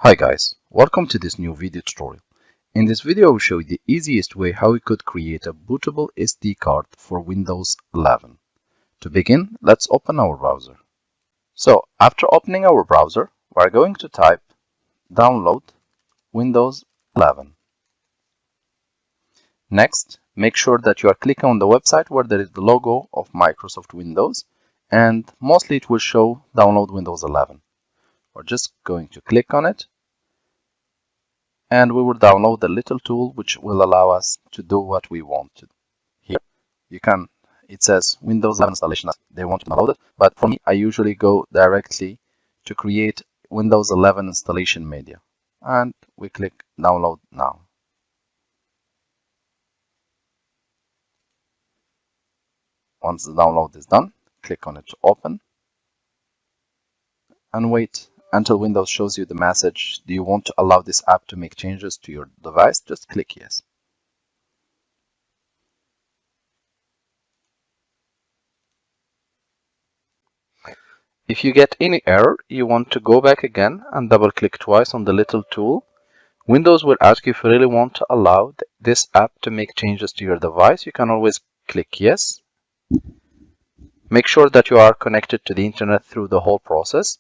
Hi guys, welcome to this new video tutorial. In this video I will show you the easiest way how we could create a bootable SD card for Windows 11. To begin, let's open our browser. So after opening our browser, we are going to type download Windows 11. Next, make sure that you are clicking on the website where there is the logo of Microsoft Windows, and mostly it will show download Windows 11. We're just going to click on it, and we will download the little tool which will allow us to do what we want to. Here it says Windows 11 installation. They want to download it, but for me I usually go directly to create Windows 11 installation media, and we click download now. Once the download is done, click on it to open and wait until Windows shows you the message, do you want to allow this app to make changes to your device? Just click yes. If you get any error, you want to go back again and double click twice on the little tool. Windows will ask you if you really want to allow this app to make changes to your device. You can always click yes. Make sure that you are connected to the internet through the whole process.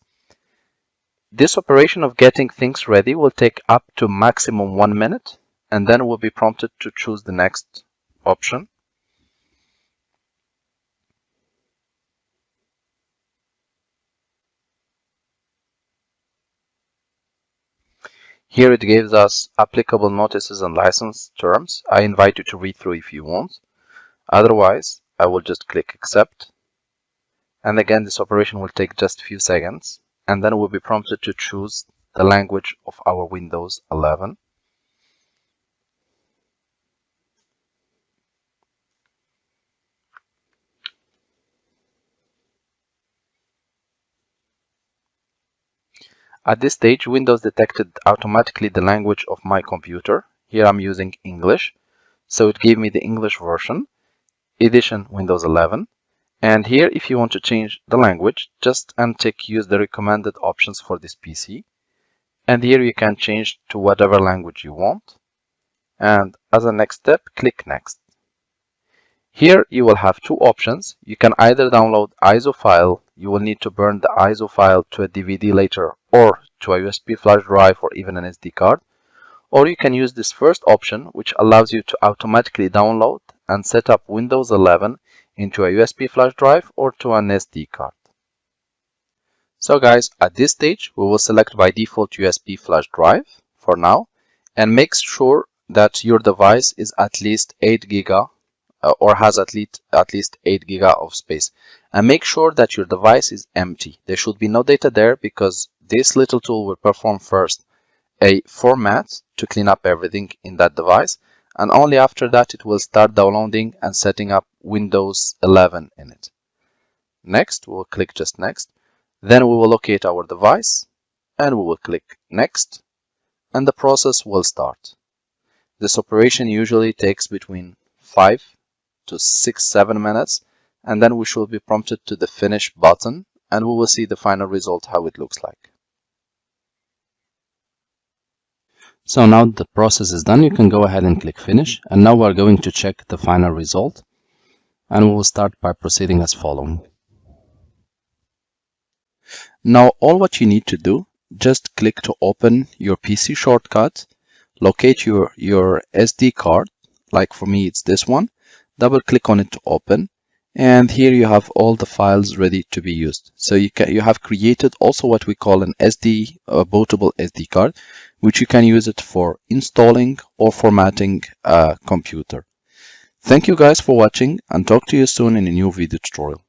This operation of getting things ready will take up to maximum 1 minute, and then we'll be prompted to choose the next option. Here it gives us applicable notices and license terms. I invite you to read through if you want. Otherwise, I will just click accept. And again, this operation will take just a few seconds, and then we'll be prompted to choose the language of our Windows 11. At this stage, Windows detected automatically the language of my computer. Here I'm using English, so it gave me the English version, edition Windows 11. And here, if you want to change the language, just untick use the recommended options for this PC. And here you can change to whatever language you want. And as a next step, click next. Here you will have two options. You can either download ISO file. You will need to burn the ISO file to a DVD later, or to a USB flash drive, or even an SD card. Or you can use this first option, which allows you to automatically download and set up Windows 11 into a USB flash drive or to an SD card. So guys, at this stage, we will select by default USB flash drive for now, and make sure that your device is at least 8 giga or has at least 8 giga of space. And make sure that your device is empty. There should be no data there, because this little tool will perform first a format to clean up everything in that device, and only after that it will start downloading and setting up Windows 11 in it. Next, we will click just next. Then we will locate our device and we will click next, and the process will start. This operation usually takes between 5 to 6-7 minutes, and then we should be prompted to the finish button, and we will see the final result, how it looks like. So now the process is done, you can go ahead and click finish, and now we're going to check the final result, and we will start by proceeding as following. Now all what you need to do, just click to open your PC shortcut, locate your SD card, like for me it's this one, double click on it to open, and here you have all the files ready to be used. So you have created also what we call an bootable SD card, which you can use it for installing or formatting a computer. Thank you guys for watching, and talk to you soon in a new video tutorial.